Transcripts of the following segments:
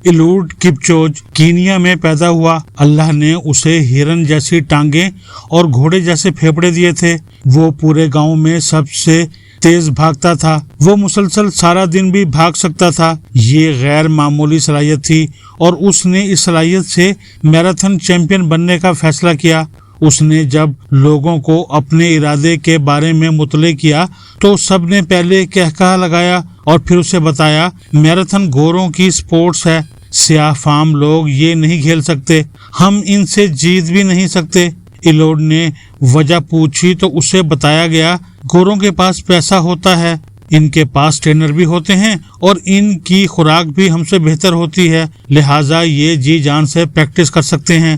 ایلوڈ کپچوج Kenya میں پیدا ہوا۔ اللہ نے اسے ہرن جیسی ٹانگیں اور گھوڑے جیسے پھیپڑے دیے تھے۔ وہ پورے گاؤں میں سب سے تیز بھاگتا تھا۔ وہ مسلسل سارا دن بھی بھاگ سکتا تھا۔ یہ غیر معمولی صلاحیت تھی اور اس نے اس صلاحیت سے میراتھن چیمپئن بننے کا فیصلہ کیا۔ اس نے جب لوگوں کو اپنے ارادے کے بارے میں مطلع کیا تو سب نے پہلے کہکہا لگایا اور پھر اسے بتایا، میراتھن گوروں کی سپورٹس ہے، سیاہ فام لوگ یہ نہیں کھیل سکتے، ہم ان سے جیت بھی نہیں سکتے۔ ایلوڈ نے وجہ پوچھی تو اسے بتایا گیا، گوروں کے پاس پیسہ ہوتا ہے، ان کے پاس ٹرینر بھی ہوتے ہیں اور ان کی خوراک بھی ہم سے بہتر ہوتی ہے، لہٰذا یہ جی جان سے پریکٹس کر سکتے ہیں۔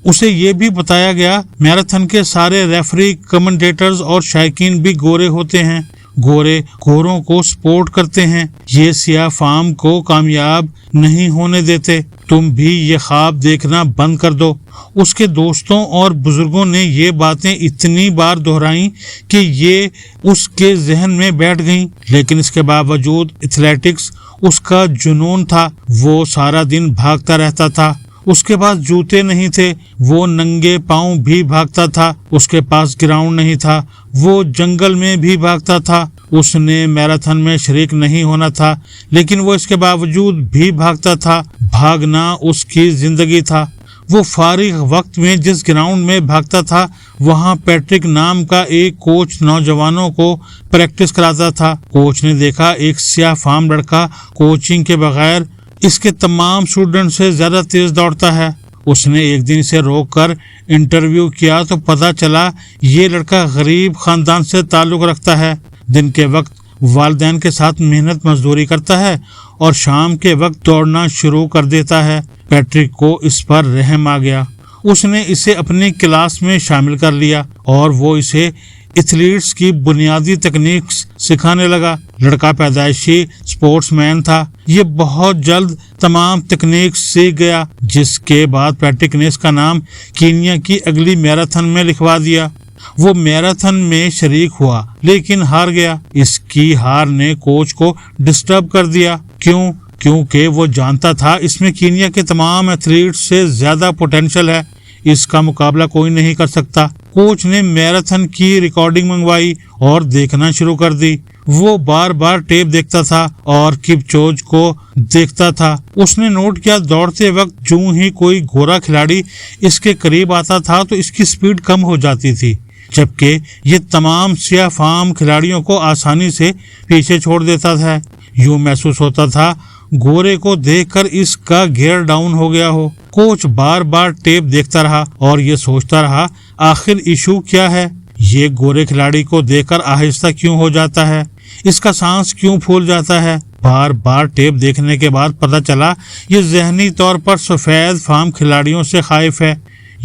اسے یہ بھی بتایا گیا، میراتھن کے سارے ریفری، کمنٹیٹرز اور شائقین بھی گورے ہوتے ہیں، گورے گوروں کو سپورٹ کرتے ہیں، یہ سیاہ فام کو کامیاب نہیں ہونے دیتے، تم بھی یہ خواب دیکھنا بند کر دو۔ اس کے دوستوں اور بزرگوں نے یہ باتیں اتنی بار دہرائیں کہ یہ اس کے ذہن میں بیٹھ گئیں، لیکن اس کے باوجود ایتھلیٹکس اس کا جنون تھا۔ وہ سارا دن بھاگتا رہتا تھا، اس کے پاس جوتے نہیں تھے، وہ ننگے پاؤں بھی بھاگتا تھا، اس کے پاس گراؤنڈ نہیں تھا، وہ جنگل میں بھی بھاگتا تھا۔ اس نے میراتھن میں شریک نہیں ہونا تھا، لیکن وہ اس کے باوجود بھی بھاگتا تھا۔ بھاگنا اس کی زندگی تھا۔ وہ فارغ وقت میں جس گراؤنڈ میں بھاگتا تھا وہاں پیٹرک نام کا ایک کوچ نوجوانوں کو پریکٹس کراتا تھا۔ کوچ نے دیکھا ایک سیاہ فام لڑکا کوچنگ کے بغیر اس کے تمام اسٹوڈنٹ سے زیادہ تیز دوڑتا ہے۔ اس نے ایک دن اسے روک کر انٹرویو کیا تو پتہ چلا یہ لڑکا غریب خاندان سے تعلق رکھتا ہے، دن کے وقت والدین کے ساتھ محنت مزدوری کرتا ہے اور شام کے وقت دوڑنا شروع کر دیتا ہے۔ پیٹرک کو اس پر رحم آ گیا، اس نے اسے اپنی کلاس میں شامل کر لیا اور وہ اسے ایتھلیٹس کی بنیادی تکنیکس سکھانے لگا۔ لڑکا پیدائشی سپورٹس مین تھا، یہ بہت جلد تمام تکنیکس سیکھ گیا، جس کے بعد پیٹرک نے اس کا نام کینیا کی اگلی میراتھن میں لکھوا دیا۔ وہ میراتھن میں شریک ہوا لیکن ہار گیا۔ اس کی ہار نے کوچ کو ڈسٹرب کر دیا۔ کیونکہ وہ جانتا تھا اس میں کینیا کے تمام ایتھلیٹس سے زیادہ پوٹینشل ہے، اس کا مقابلہ کوئی نہیں کر سکتا۔ کوچ نے میراتھن کی ریکارڈنگ منگوائی اور دیکھنا شروع کر دی۔ وہ بار بار ٹیپ دیکھتا تھا اور کپچوج کو دیکھتا تھا۔ اس نے نوٹ کیا دوڑتے وقت جو ہی کوئی گورا کھلاڑی اس کے قریب آتا تھا تو اس کی سپیڈ کم ہو جاتی تھی، جبکہ یہ تمام سیاہ فام کھلاڑیوں کو آسانی سے پیچھے چھوڑ دیتا تھا۔ یوں محسوس ہوتا تھا گورے کو دیکھ کر اس کا گیئر ڈاؤن ہو گیا ہو۔ کوچ بار بار ٹیپ دیکھتا رہا اور یہ سوچتا رہا آخر ایشو کیا ہے، یہ گورے کھلاڑی کو دیکھ کر آہستہ کیوں ہو جاتا ہے، اس کا سانس کیوں پھول جاتا ہے۔ بار بار ٹیپ دیکھنے کے بعد پتہ چلا یہ ذہنی طور پر سفید فام کھلاڑیوں سے خائف ہے،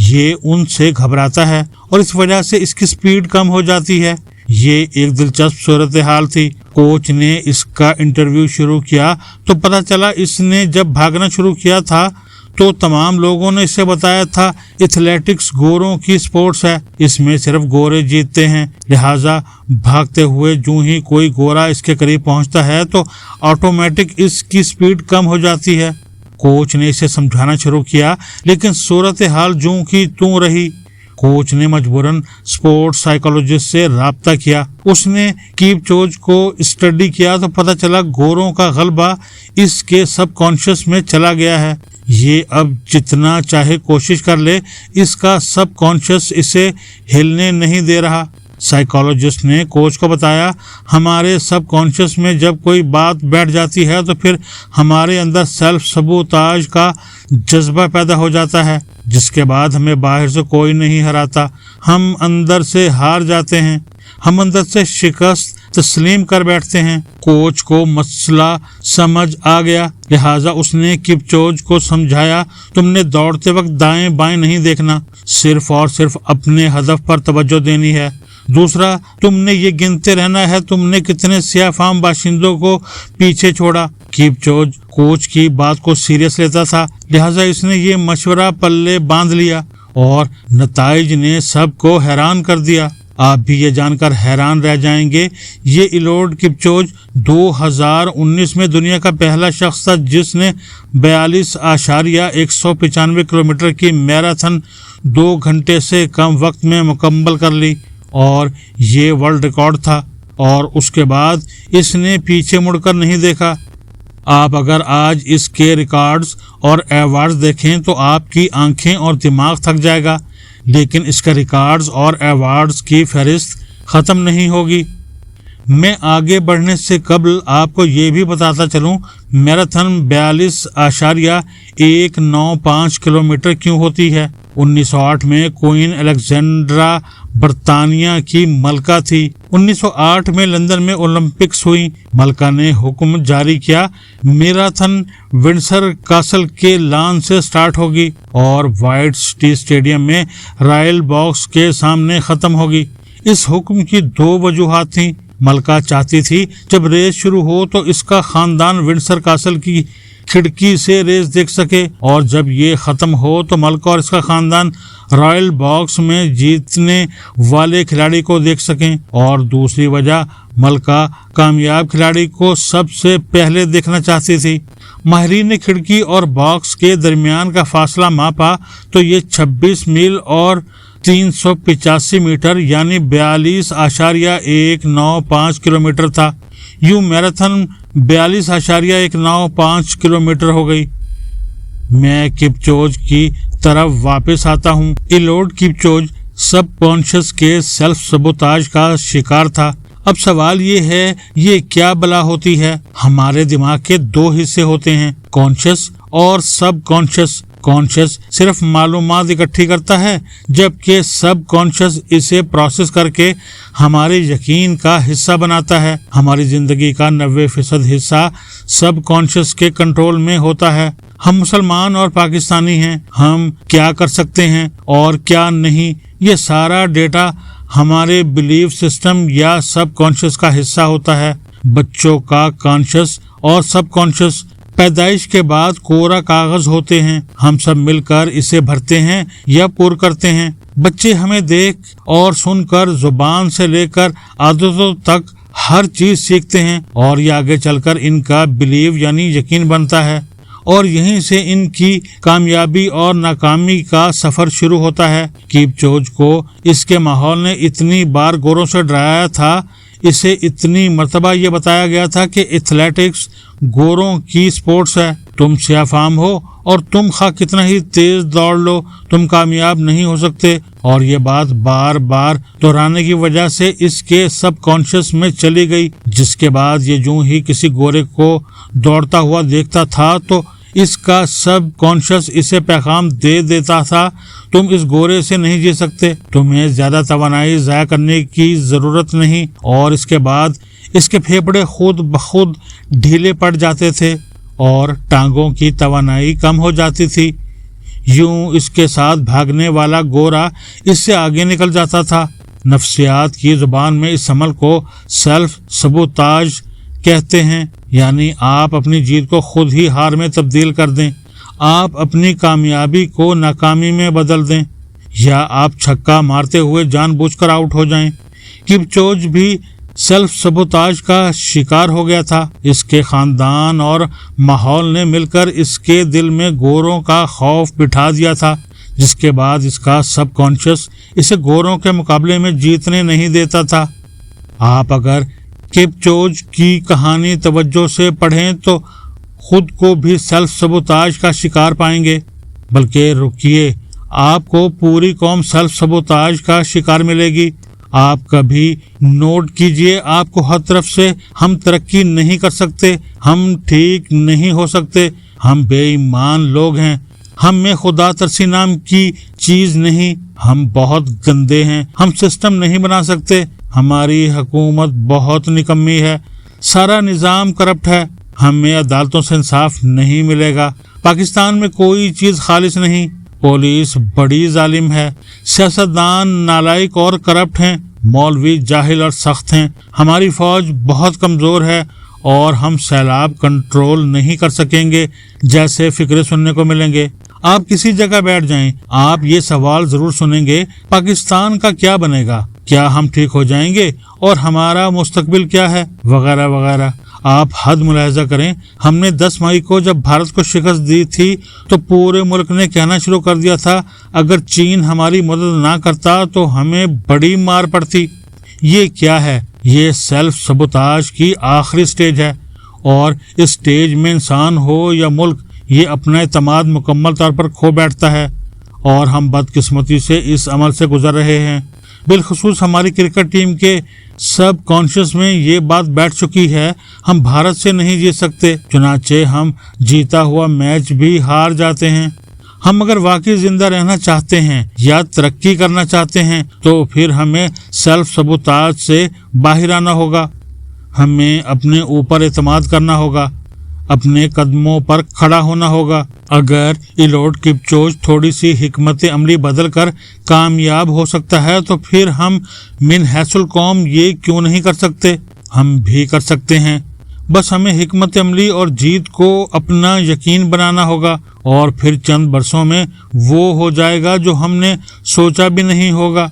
یہ ان سے گھبراتا ہے اور اس وجہ سے اس کی سپیڈ کم ہو جاتی ہے۔ یہ ایک دلچسپ صورتحال تھی۔ کوچ نے اس کا انٹرویو شروع کیا تو پتہ چلا اس نے جب بھاگنا شروع کیا تھا تو تمام لوگوں نے اسے بتایا تھا ایتھلیٹکس گوروں کی سپورٹس ہے، اس میں صرف گورے جیتتے ہیں، لہٰذا بھاگتے ہوئے جو ہی کوئی گورا اس کے قریب پہنچتا ہے تو آٹومیٹک اس کی سپیڈ کم ہو جاتی ہے۔ کوچ نے اسے سمجھانا شروع کیا لیکن صورتحال جوں کی توں رہی۔ کوچ نے مجبوراً سپورٹس سائیکالوجسٹ سے رابطہ کیا۔ اس نے کپچوج کو اسٹڈی کیا تو پتہ چلا گوروں کا غلبہ اس کے سب کانشیس میں چلا گیا ہے، یہ اب جتنا چاہے کوشش کر لے اس کا سب کانشیس اسے ہلنے نہیں دے رہا۔ سائیکالوجسٹ نے کوچ کو بتایا ہمارے سب کانشیس میں جب کوئی بات بیٹھ جاتی ہے تو پھر ہمارے اندر سیلف سبوتاژ کا جذبہ پیدا ہو جاتا ہے، جس کے بعد ہمیں باہر سے کوئی نہیں ہراتا، ہم اندر سے ہار جاتے ہیں، ہم اندر سے شکست تسلیم کر بیٹھتے ہیں۔ کوچ کو مسئلہ سمجھ آ گیا، لہٰذا اس نے کپچوج کو سمجھایا تم نے دوڑتے وقت دائیں بائیں نہیں دیکھنا، صرف اور صرف اپنے ہدف پر توجہ دینی ہے۔ دوسرا، تم نے یہ گنتے رہنا ہے تم نے کتنے سیاہ فام باشندوں کو پیچھے چھوڑا۔ کپچوج کوچ کی بات کو سیریس لیتا تھا، لہٰذا اس نے یہ مشورہ پلے باندھ لیا اور نتائج نے سب کو حیران کر دیا۔ آپ بھی یہ جان کر حیران رہ جائیں گے، یہ ایلوڈ کپچوج 2019 میں دنیا کا پہلا شخص تھا جس نے 42.195 کلومیٹر کی میراتھن 2 گھنٹے سے کم وقت میں مکمل کر لی، اور یہ ورلڈ ریکارڈ تھا، اور اس کے بعد اس نے پیچھے مڑ کر نہیں دیکھا۔ آپ اگر آج اس کے ریکارڈز اور ایوارڈز دیکھیں تو آپ کی آنکھیں اور دماغ تھک جائے گا، لیکن اس کے ریکارڈز اور ایوارڈز کی فہرست ختم نہیں ہوگی۔ میں آگے بڑھنے سے قبل آپ کو یہ بھی بتاتا چلوں، میراتھن 42.195 کلومیٹر کیوں ہوتی ہے۔ 1908 میں کوئین الیگزینڈرا برطانیہ کی ملکہ تھی۔ 1908 میں لندن میں اولمپکس ہوئی۔ ملکہ نے حکم جاری کیا میراتھن ونڈسر کاسل کے لان سے سٹارٹ ہوگی اور وائٹ سٹی اسٹیڈیم میں رائل باکس کے سامنے ختم ہوگی۔ اس حکم کی 2 وجوہات تھیں۔ ملکہ چاہتی تھی جب ریس شروع ہو تو اس کا خاندان ونڈسر کاسل کی کھڑکی سے ریس دیکھ سکے، اور جب یہ ختم ہو تو ملکہ اور اس کا خاندان رائل باکس میں جیتنے والے کھلاڑی کو دیکھ سکیں، اور دوسری وجہ ملکہ کامیاب کھلاڑی کو سب سے پہلے دیکھنا چاہتی تھی۔ ماہرین نے کھڑکی اور باکس کے درمیان کا فاصلہ ماپا تو یہ 26 میل اور 385 میٹر یعنی 42.195 کلومیٹر تھا۔ یوں میراتھن 42.195 کلومیٹر ہو گئی۔ میں کپچوج کی طرف واپس آتا ہوں۔ ایلوڈ کپچوج سب کانشس کے سیلف سبوتاج کا شکار تھا۔ اب سوال یہ ہے، یہ کیا بلا ہوتی ہے؟ ہمارے دماغ کے 2 حصے ہوتے ہیں، کانشس اور سب کانشس۔ کانشس صرف معلومات اکٹھی کرتا ہے، جبکہ سب کانشس اسے پروسیس کر کے ہمارے یقین کا حصہ بناتا ہے۔ ہماری زندگی کا 90% حصہ سب کانشس کے کنٹرول میں ہوتا ہے۔ ہم مسلمان اور پاکستانی ہیں، ہم کیا کر سکتے ہیں اور کیا نہیں، یہ سارا ڈیٹا ہمارے بلیف سسٹم یا سب کانشس کا حصہ ہوتا ہے۔ بچوں کا کانشس اور سب کانشس پیدائش کے بعد کورا کاغذ ہوتے ہیں، ہم سب مل کر اسے بھرتے ہیں یا پر کرتے ہیں۔ بچے ہمیں دیکھ اور سن کر زبان سے لے کر عادتوں تک ہر چیز سیکھتے ہیں، اور یہ آگے چل کر ان کا بلیو یعنی یقین بنتا ہے، اور یہیں سے ان کی کامیابی اور ناکامی کا سفر شروع ہوتا ہے۔ کپچوج کو اس کے ماحول نے اتنی بار گوروں سے ڈرایا تھا، اسے اتنی مرتبہ یہ بتایا گیا تھا کہ ایتھلیٹکس گوروں کی سپورٹس ہے، تم سیاہ فام ہو اور تم خواہ کتنا ہی تیز دوڑ لو تم کامیاب نہیں ہو سکتے، اور یہ بات بار بار دہرانے کی وجہ سے اس کے سب کانشس میں چلی گئی، جس کے بعد یہ جو ہی کسی گورے کو دوڑتا ہوا دیکھتا تھا تو اس کا سب کانشس اسے پیغام دے دیتا تھا، تم اس گورے سے نہیں جی سکتے، تمہیں زیادہ توانائی ضائع کرنے کی ضرورت نہیں، اور اس کے بعد اس کے پھیپھڑے خود بخود ڈھیلے پڑ جاتے تھے اور ٹانگوں کی توانائی کم ہو جاتی تھی۔ یوں اس کے ساتھ بھاگنے والا گورا اس سے آگے نکل جاتا تھا۔ نفسیات کی زبان میں اس عمل کو سیلف سبوتاج کہتے ہیں، یعنی آپ اپنی جیت کو خود ہی ہار میں تبدیل کر دیں، آپ اپنی کامیابی کو ناکامی میں بدل دیں، یا آپ چھکا مارتے ہوئے جان بوجھ کر آؤٹ ہو جائیں۔ کپچوج بھی سیلف سبوتاج کا شکار ہو گیا تھا۔ اس کے خاندان اور ماحول نے مل کر اس کے دل میں گوروں کا خوف بٹھا دیا تھا، جس کے بعد اس کا سب کانشس اسے گوروں کے مقابلے میں جیتنے نہیں دیتا تھا۔ آپ اگر کپچوج کی کہانی توجہ سے پڑھیں تو خود کو بھی سیلف سبوتاج کا شکار پائیں گے، بلکہ رکیے، آپ کو پوری قوم سیلف سبوتاج کا شکار ملے گی۔ آپ کبھی نوٹ کیجئے، آپ کو ہر طرف سے ہم ترقی نہیں کر سکتے، ہم ٹھیک نہیں ہو سکتے، ہم بے ایمان لوگ ہیں، ہم میں خدا ترسی نام کی چیز نہیں، ہم بہت گندے ہیں، ہم سسٹم نہیں بنا سکتے، ہماری حکومت بہت نکمی ہے، سارا نظام کرپٹ ہے، ہمیں عدالتوں سے انصاف نہیں ملے گا، پاکستان میں کوئی چیز خالص نہیں، پولیس بڑی ظالم ہے، سیاستدان نالائق اور کرپٹ ہیں، مولوی جاہل اور سخت ہیں، ہماری فوج بہت کمزور ہے اور ہم سیلاب کنٹرول نہیں کر سکیں گے جیسے فکرے سننے کو ملیں گے۔ آپ کسی جگہ بیٹھ جائیں، آپ یہ سوال ضرور سنیں گے، پاکستان کا کیا بنے گا؟ کیا ہم ٹھیک ہو جائیں گے اور ہمارا مستقبل کیا ہے، وغیرہ وغیرہ۔ آپ حد ملاحظہ کریں، ہم نے 10 مئی کو جب بھارت کو شکست دی تھی تو پورے ملک نے کہنا شروع کر دیا تھا اگر چین ہماری مدد نہ کرتا تو ہمیں بڑی مار پڑتی۔ یہ کیا ہے؟ یہ سیلف سبوتاژ کی آخری سٹیج ہے، اور اس سٹیج میں انسان ہو یا ملک یہ اپنا اعتماد مکمل طور پر کھو بیٹھتا ہے، اور ہم بدقسمتی سے اس عمل سے گزر رہے ہیں۔ بالخصوص ہماری کرکٹ ٹیم کے سب کانشیس میں یہ بات بیٹھ چکی ہے، ہم بھارت سے نہیں جیت سکتے، چنانچہ ہم جیتا ہوا میچ بھی ہار جاتے ہیں۔ ہم اگر واقعی زندہ رہنا چاہتے ہیں یا ترقی کرنا چاہتے ہیں تو پھر ہمیں سیلف سبوتاژ سے باہر آنا ہوگا، ہمیں اپنے اوپر اعتماد کرنا ہوگا، اپنے قدموں پر کھڑا ہونا ہوگا۔ اگر ایلیوڈ کپچوج تھوڑی سی حکمت عملی بدل کر کامیاب ہو سکتا ہے تو پھر ہم من حیث القوم یہ کیوں نہیں کر سکتے؟ ہم بھی کر سکتے ہیں، بس ہمیں حکمت عملی اور جیت کو اپنا یقین بنانا ہوگا، اور پھر چند برسوں میں وہ ہو جائے گا جو ہم نے سوچا بھی نہیں ہوگا۔